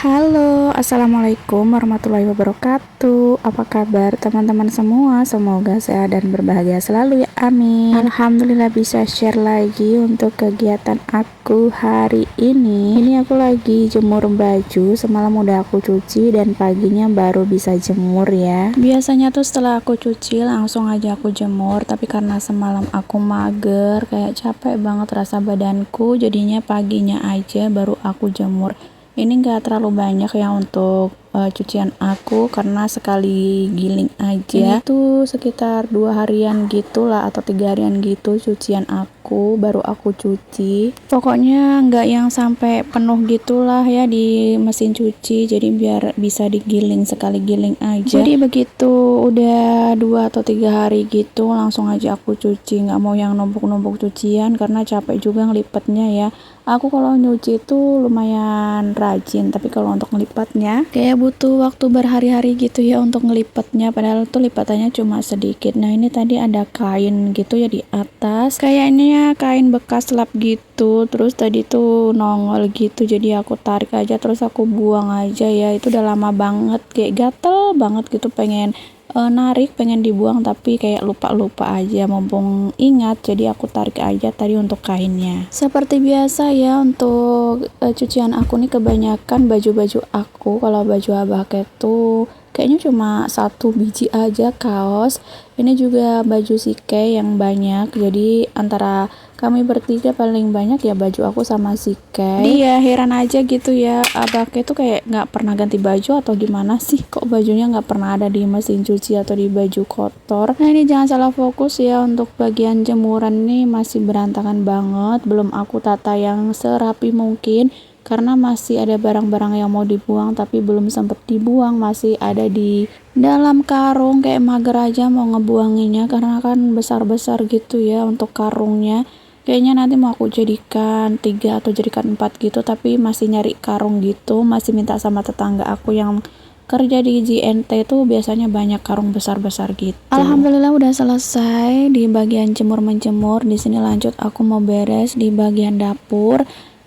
Halo, assalamualaikum warahmatullahi wabarakatuh. Apa kabar teman-teman semua? Semoga sehat dan berbahagia selalu ya, amin. Alhamdulillah bisa share lagi untuk kegiatan aku hari ini. Ini aku lagi jemur baju, semalam udah aku cuci dan paginya baru bisa jemur ya. Biasanya tuh setelah aku cuci langsung aja aku jemur, tapi karena semalam aku mager, kayak capek banget rasa badanku, jadinya paginya aja baru aku jemur. Ini enggak terlalu banyak ya untuk cucian aku, karena sekali giling aja. Ini tuh sekitar 2 harian gitulah atau 3 harian gitu cucian aku baru aku cuci. Pokoknya enggak yang sampai penuh gitulah ya di mesin cuci, jadi biar bisa digiling sekali giling aja. Jadi begitu udah 2 atau 3 hari gitu langsung aja aku cuci, nggak mau yang numpuk-numpuk cucian karena capek juga ngelipetnya ya. Aku kalau nyuci itu lumayan rajin, tapi kalau untuk ngelipatnya kayak butuh waktu berhari-hari gitu ya untuk ngelipatnya, padahal tuh lipatannya cuma sedikit. Nah ini tadi ada kain gitu ya di atas, kayaknya kain bekas lap gitu, terus tadi tuh nongol gitu, jadi aku tarik aja terus aku buang aja ya. Itu udah lama banget, kayak gatel banget gitu, pengen narik, pengen dibuang tapi kayak lupa aja, mumpung ingat jadi aku tarik aja tadi untuk kainnya. Seperti biasa ya untuk cucian aku nih kebanyakan baju-baju aku. Kalau baju abah tuh kayaknya cuma 1 biji aja kaos. Ini juga baju Sike yang banyak, jadi antara kami bertiga paling banyak ya baju aku sama Sike. Dia heran aja gitu ya, abah tuh kayak nggak pernah ganti baju atau gimana sih, kok bajunya nggak pernah ada di mesin cuci atau di baju kotor. Nah ini jangan salah fokus ya, untuk bagian jemuran nih masih berantakan banget, belum aku tata yang serapi mungkin karena masih ada barang-barang yang mau dibuang tapi belum sempet dibuang, masih ada di dalam karung, kayak mager aja mau ngebuanginnya karena kan besar-besar gitu ya untuk karungnya. Kayaknya nanti mau aku jadikan 3 atau jadikan 4 gitu, tapi masih nyari karung gitu, masih minta sama tetangga aku yang kerja di JNT tuh biasanya banyak karung besar-besar gitu. Alhamdulillah udah selesai di bagian jemur menjemur. Di sini lanjut aku mau beres di bagian dapur.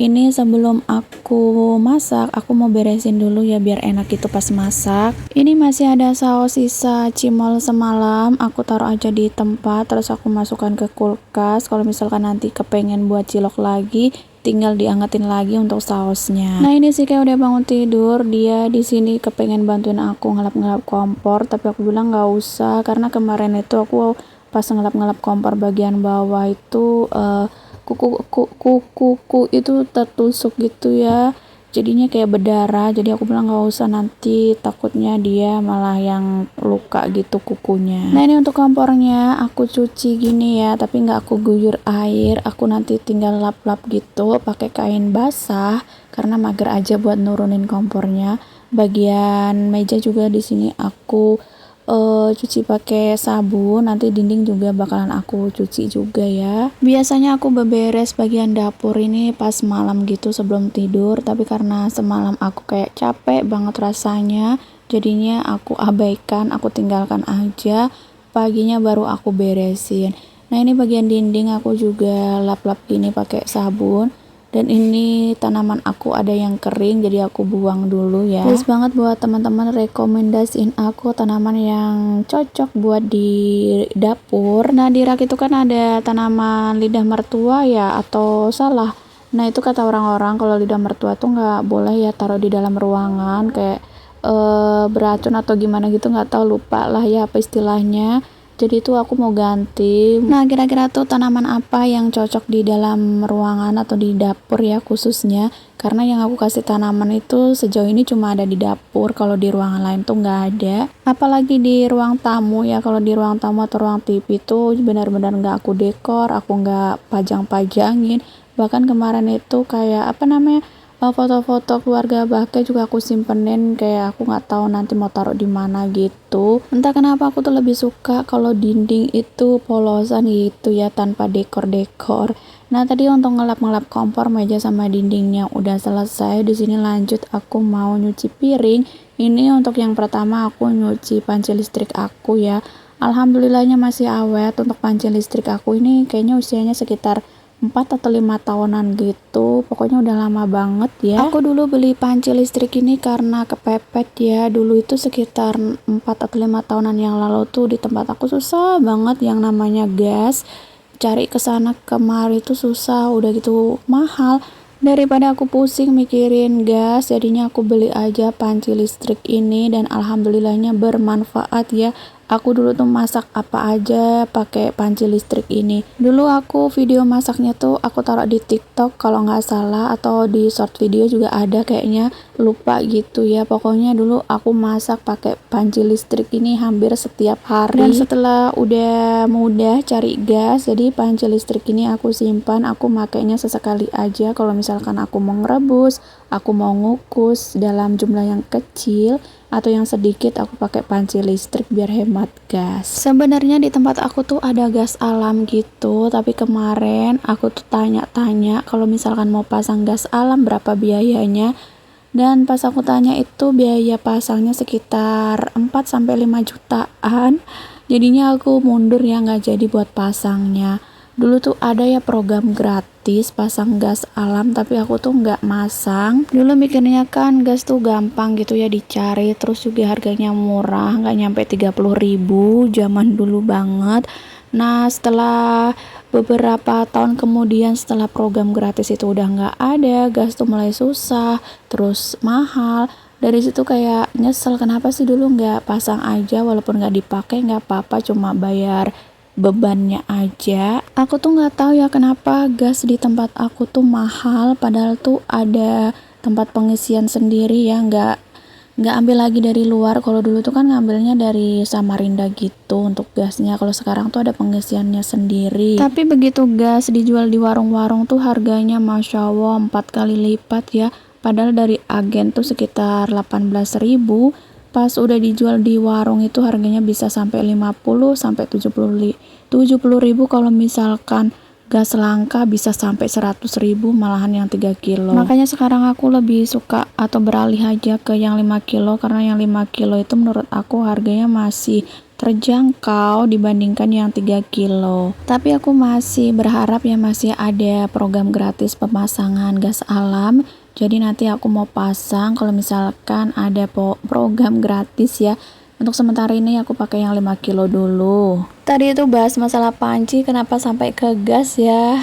Ini sebelum aku masak, aku mau beresin dulu ya biar enak gitu pas masak. Ini masih ada saus sisa cimol semalam, aku taruh aja di tempat, terus aku masukkan ke kulkas. Kalau misalkan nanti kepengen buat cilok lagi, tinggal diangetin lagi untuk sausnya. Nah ini sih kayak udah bangun tidur, dia di sini kepengen bantuin aku ngelap-ngelap kompor, tapi aku bilang nggak usah karena kemarin itu aku pas ngelap-ngelap kompor bagian bawah itu kuku itu tertusuk gitu ya, jadinya kayak berdarah. Jadi aku bilang nggak usah, nanti takutnya dia malah yang luka gitu kukunya. Nah ini untuk kompornya aku cuci gini ya, tapi nggak aku guyur air, aku nanti tinggal lap-lap gitu pakai kain basah karena mager aja buat nurunin kompornya. Bagian meja juga di sini aku cuci pakai sabun, nanti dinding juga bakalan aku cuci juga ya. Biasanya aku beberes bagian dapur ini pas malam gitu sebelum tidur, tapi karena semalam aku kayak capek banget rasanya, jadinya aku abaikan, aku tinggalkan aja, paginya baru aku beresin. Nah ini bagian dinding aku juga lap-lap gini pakai sabun. Dan ini tanaman aku ada yang kering, jadi aku buang dulu ya. Please banget buat teman-teman rekomendasiin aku tanaman yang cocok buat di dapur. Nah di rak itu kan ada tanaman lidah mertua ya, atau salah. Nah itu kata orang-orang kalau lidah mertua tuh nggak boleh ya taruh di dalam ruangan, kayak beracun atau gimana gitu, nggak tahu, lupa lah ya apa istilahnya. Jadi itu aku mau ganti. Nah kira-kira tuh tanaman apa yang cocok di dalam ruangan atau di dapur ya khususnya, karena yang aku kasih tanaman itu sejauh ini cuma ada di dapur, kalau di ruangan lain tuh nggak ada. Apalagi di ruang tamu ya, kalau di ruang tamu atau ruang TV tuh benar-benar nggak aku dekor, aku nggak pajang-pajangin. Bahkan kemarin itu kayak apa namanya, foto-foto keluarga Bake juga aku simpenin, kayak aku nggak tahu nanti mau taruh di mana gitu. Entah kenapa aku tuh lebih suka kalau dinding itu polosan gitu ya, tanpa dekor-dekor. Nah tadi untuk ngelap-ngelap kompor, meja sama dindingnya udah selesai. Di sini lanjut aku mau nyuci piring. Ini untuk yang pertama aku nyuci panci listrik aku ya. Alhamdulillahnya masih awet. Untuk panci listrik aku ini kayaknya usianya sekitar 4 atau 5 tahunan gitu, pokoknya udah lama banget ya. Aku dulu beli panci listrik ini karena kepepet ya. Dulu itu sekitar 4 atau 5 tahunan yang lalu tuh di tempat aku susah banget yang namanya gas. Cari kesana kemari tuh susah, udah gitu mahal. Daripada aku pusing mikirin gas, jadinya aku beli aja panci listrik ini dan alhamdulillahnya bermanfaat ya. Aku dulu tuh masak apa aja pakai panci listrik ini. Dulu aku video masaknya tuh aku taruh di TikTok kalau nggak salah, atau di short video juga ada kayaknya, lupa gitu ya. Pokoknya dulu aku masak pakai panci listrik ini hampir setiap hari. Dan setelah udah mudah cari gas, jadi panci listrik ini aku simpan, aku makainya sesekali aja. Kalau misalkan aku mau ngerebus, aku mau ngukus dalam jumlah yang kecil atau yang sedikit, aku pakai panci listrik biar hemat gas. Sebenarnya di tempat aku tuh ada gas alam gitu, tapi kemarin aku tuh tanya-tanya kalau misalkan mau pasang gas alam berapa biayanya, dan pas aku tanya itu biaya pasangnya sekitar 4-5 jutaan. Jadinya aku mundur ya, nggak jadi buat pasangnya. Dulu tuh ada ya program gratis pasang gas alam, tapi aku tuh nggak masang. Dulu mikirnya kan gas tuh gampang gitu ya dicari, terus juga harganya murah, nggak nyampe 30.000 zaman dulu banget. Nah, setelah beberapa tahun kemudian, setelah program gratis itu udah nggak ada, gas tuh mulai susah, terus mahal. Dari situ kayak nyesel, kenapa sih dulu nggak pasang aja, walaupun nggak dipakai nggak apa-apa, cuma bayar bebannya aja. Aku tuh nggak tahu ya kenapa gas di tempat aku tuh mahal, padahal tuh ada tempat pengisian sendiri ya, nggak ambil lagi dari luar. Kalau dulu tuh kan ngambilnya dari Samarinda gitu untuk gasnya, kalau sekarang tuh ada pengisiannya sendiri. Tapi begitu gas dijual di warung-warung tuh harganya Masya Allah 4 kali lipat ya, padahal dari agen tuh sekitar 18.000, pas udah dijual di warung itu harganya bisa sampai 50 sampai 70.000. Kalau misalkan gas langka bisa sampai 100.000, malahan yang 3 kilo. Makanya sekarang aku lebih suka atau beralih aja ke yang 5 kilo, karena yang 5 kilo itu menurut aku harganya masih terjangkau dibandingkan yang 3 kilo. Tapi aku masih berharap ya masih ada program gratis pemasangan gas alam. Jadi nanti aku mau pasang kalau misalkan ada program gratis ya. Untuk sementara ini aku pakai yang 5 kilo dulu. Tadi itu bahas masalah panci, kenapa sampai ke gas ya?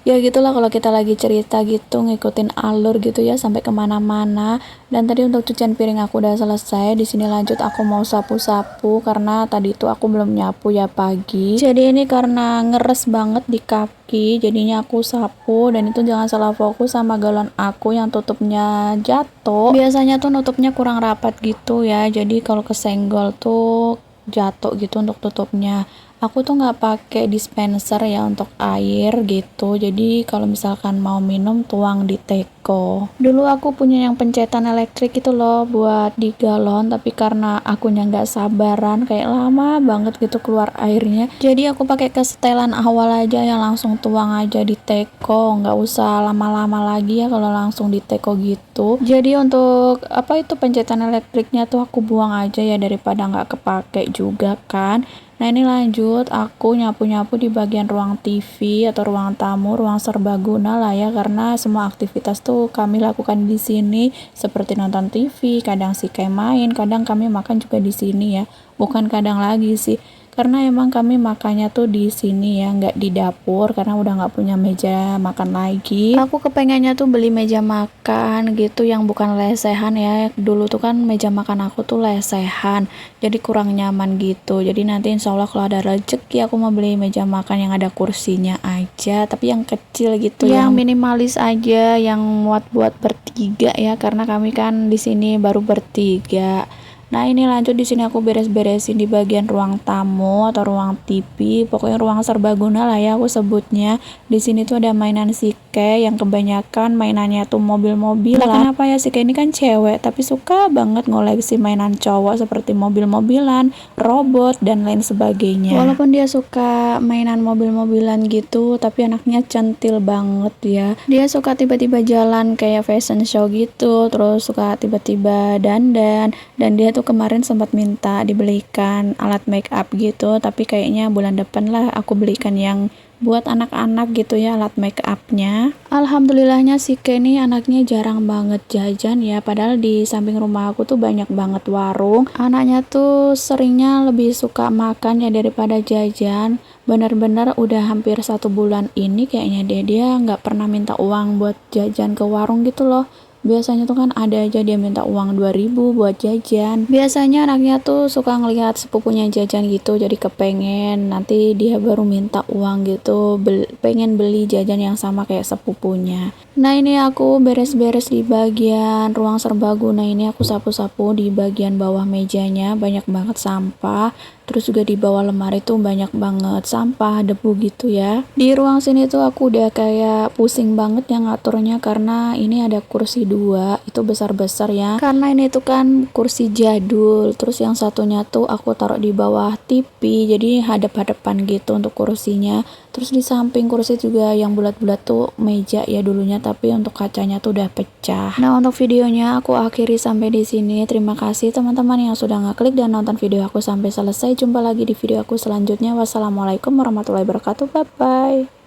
Ya gitulah kalau kita lagi cerita gitu, ngikutin alur gitu ya sampai kemana-mana. Dan tadi untuk cucian piring aku udah selesai. Di sini lanjut aku mau sapu-sapu karena tadi itu aku belum nyapu ya pagi. Jadi ini karena ngeres banget di kaki, jadinya aku sapu. Dan itu jangan salah fokus sama galon aku yang tutupnya jatuh. Biasanya tuh nutupnya kurang rapat gitu ya, jadi kalau kesenggol tuh jatuh gitu untuk tutupnya. Aku tuh nggak pakai dispenser ya untuk air gitu, jadi kalau misalkan mau minum tuang di teko. Dulu aku punya yang pencetan elektrik itu loh buat di galon, tapi karena akunya nggak sabaran, kayak lama banget gitu keluar airnya, jadi aku pakai kesetelan awal aja yang langsung tuang aja di teko, nggak usah lama-lama lagi ya kalau langsung di teko gitu. Jadi untuk apa itu pencetan elektriknya tuh aku buang aja ya, daripada nggak kepake juga kan. Nah ini lanjut aku nyapu-nyapu di bagian ruang TV atau ruang tamu, ruang serbaguna lah ya, karena semua aktivitas tuh kami lakukan di sini, seperti nonton TV, kadang si kayak main, kadang kami makan juga di sini ya. Bukan kadang lagi sih, karena emang kami makannya tuh di sini ya, nggak di dapur karena udah nggak punya meja makan lagi. Aku kepengennya tuh beli meja makan gitu yang bukan lesehan ya. Dulu tuh kan meja makan aku tuh lesehan, jadi kurang nyaman gitu. Jadi nanti insya Allah kalau ada rezeki aku mau beli meja makan yang ada kursinya aja, tapi yang kecil gitu, yang minimalis aja, yang muat buat bertiga ya, karena kami kan di sini baru bertiga. Nah ini lanjut di sini aku beres-beresin di bagian ruang tamu atau ruang TV, pokoknya ruang serbaguna lah ya aku sebutnya. Di sini tuh ada mainan Sike yang kebanyakan mainannya tuh mobil-mobilan. Nah, kenapa ya, Sike ini kan cewek tapi suka banget ngoleksi mainan cowok seperti mobil-mobilan, robot dan lain sebagainya. Walaupun dia suka mainan mobil-mobilan gitu, tapi anaknya centil banget ya. Dia suka tiba-tiba jalan kayak fashion show gitu, terus suka tiba-tiba dandan, dan dia tuh kemarin sempat minta dibelikan alat make up gitu, tapi kayaknya bulan depan lah aku belikan yang buat anak-anak gitu ya, alat make upnya. Alhamdulillahnya si Kenny anaknya jarang banget jajan ya, padahal di samping rumah aku tuh banyak banget warung. Anaknya tuh seringnya lebih suka makan ya daripada jajan. Bener-bener udah hampir 1 bulan ini kayaknya dia nggak pernah minta uang buat jajan ke warung gitu loh. Biasanya tuh kan ada aja dia minta uang 2.000 buat jajan. Biasanya anaknya tuh suka ngelihat sepupunya jajan gitu, jadi kepengen. Nanti dia baru minta uang gitu, pengen beli jajan yang sama kayak sepupunya. Nah ini aku beres-beres di bagian ruang serbaguna ini, aku sapu-sapu di bagian bawah mejanya, banyak banget sampah. Terus juga di bawah lemari tuh banyak banget sampah, debu gitu ya. Di ruang sini tuh aku udah kayak pusing banget yang ngaturnya, karena ini ada kursi 2, itu besar-besar ya. Karena ini tuh kan kursi jadul, terus yang satunya tuh aku taruh di bawah TV, jadi hadap-hadapan gitu untuk kursinya. Terus di samping kursi juga yang bulat-bulat tuh meja ya dulunya, tapi untuk kacanya tuh udah pecah. Nah, untuk videonya aku akhiri sampai di sini. Terima kasih teman-teman yang sudah ngeklik dan nonton video aku sampai selesai. Jumpa lagi di video aku selanjutnya. Wassalamualaikum warahmatullahi wabarakatuh. Bye bye.